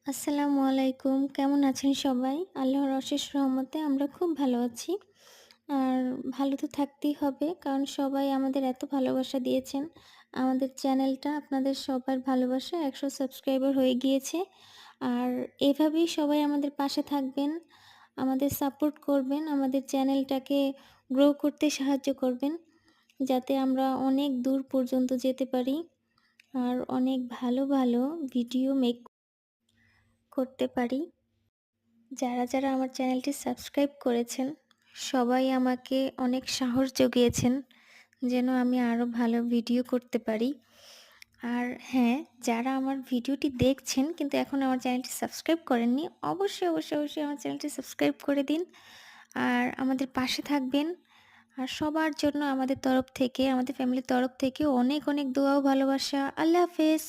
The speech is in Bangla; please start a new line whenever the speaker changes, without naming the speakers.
আসসালামু আলাইকুম। কেমন আছেন সবাই? আল্লাহর অশেষ রহমতে আমরা খুব ভালো আছি। আর ভালো তো থাকতেই হবে কারণ সবাই আমাদের এত ভালোবাসা দিয়েছেন। আমাদের চ্যানেলটা আপনাদের সবার ভালোবাসায় ১০০ সাবস্ক্রাইবার হয়ে গিয়েছে। আর এভাবেই সবাই আমাদের পাশে থাকবেন, আমাদের সাপোর্ট করবেন, আমাদের চ্যানেলটাকে গ্রো করতে সাহায্য করবেন। যাতে আমরা অনেক দূর পর্যন্ত যেতে পারি। আর অনেক ভালো, ভালো ভিডিও মেক করতে পারি। যারা আমার চ্যানেলটি সাবস্ক্রাইব করেছেন, সবাই আমাকে অনেক সাহস জুগিয়েছেন যেন আমি আরও ভালো ভিডিও করতে পারি। আর হ্যাঁ, যারা আমার ভিডিওটি দেখছেন কিন্তু এখনও আমার চ্যানেলটি সাবস্ক্রাইব করেননি, অবশ্যই আমার চ্যানেলটি সাবস্ক্রাইব করে দিন। আর আমাদের পাশে থাকবেন। আর সবার জন্য আমাদের তরফ থেকে, আমাদের ফ্যামিলির তরফ থেকে অনেক দোয়া ও ভালোবাসা। আল্লাহ হাফেজ।